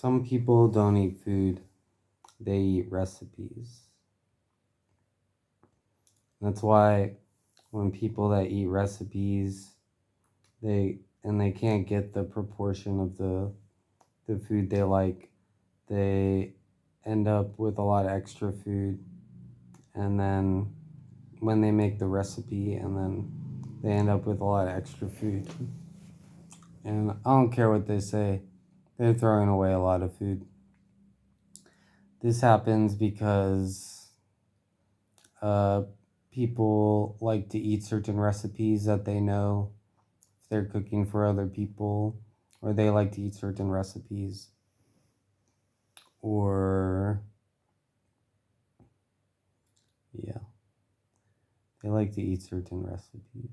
Some people don't eat food, they eat recipes. That's why when people that eat recipes, they can't get the proportion of the food they like, they end up with a lot of extra food, and then when they make the recipe and then they end up with a lot of extra food. And I don't care what they say, they're throwing away a lot of food. This happens because uh, people like to eat certain recipes that they know if they're cooking for other people, or they like to eat certain recipes, or yeah, they like to eat certain recipes.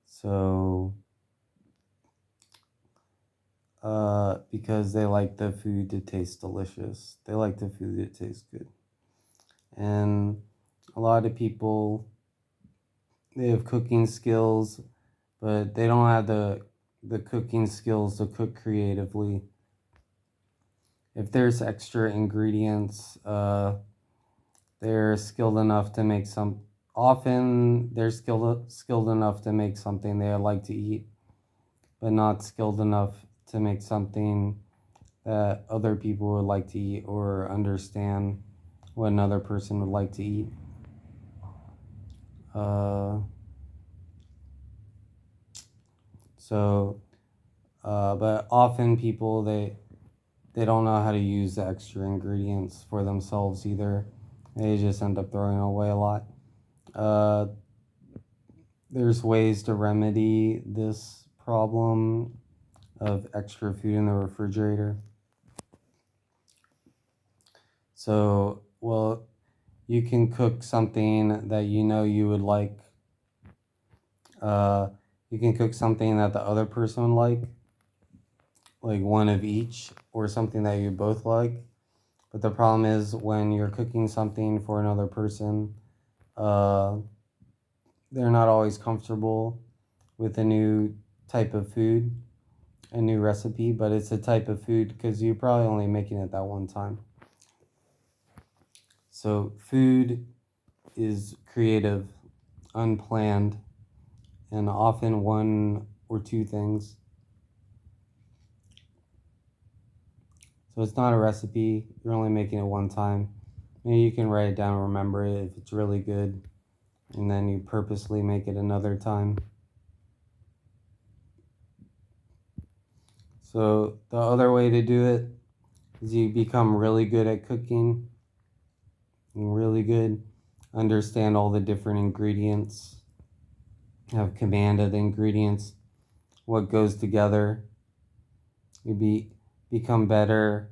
So, because they like the food to taste delicious, they like the food to taste good. And a lot of people, they have cooking skills, but they don't have the cooking skills to cook creatively. If there's extra ingredients, they're skilled enough to make some. Often they're skilled enough to make something they like to eat, but not skilled enough to make something that other people would like to eat or understand what another person would like to eat. Uh, so, but often people they don't know how to use the extra ingredients for themselves either. They just end up throwing away a lot. Uh, there's ways to remedy this problem of extra food in the refrigerator. So, well, you can cook something that you know you would like. Uh, you can cook something that the other person would like one of each, or something that you both like. But the problem is when you're cooking something for another person, uh, they're not always comfortable with a new type of food, a new recipe, but it's a type of food because you're probably only making it that one time. So, food is creative, unplanned, and often one or two things. So, it's not a recipe, you're only making it one time. Maybe you can write it down and remember it if it's really good, and then you purposely make it another time. So, the other way to do it is you become really good at cooking, and really good, understand all the different ingredients, have command of the ingredients, what goes together. Become better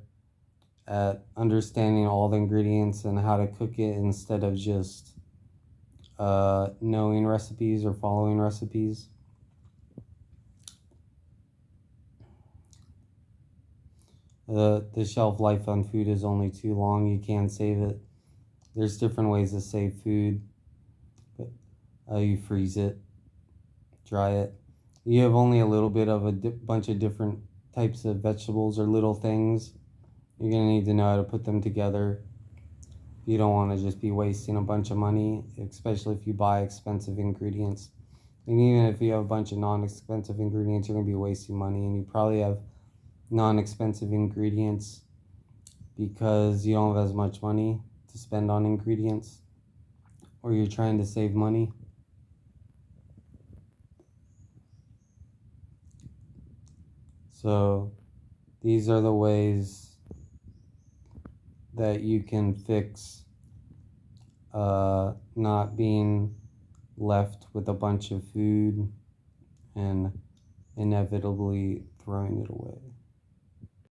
at understanding all the ingredients and how to cook it instead of just knowing recipes or following recipes. The shelf life on food is only too long. You can't save it. There's different ways to save food. But you freeze it, dry it. You have only a little bit of a bunch of different types of vegetables or little things. You're going to need to know how to put them together. You don't want to just be wasting a bunch of money, especially if you buy expensive ingredients. And even if you have a bunch of non-expensive ingredients, you're going to be wasting money. And you probably have non-expensive ingredients because you don't have as much money to spend on ingredients, or you're trying to save money. So these are the ways that you can fix not being left with a bunch of food and inevitably throwing it away.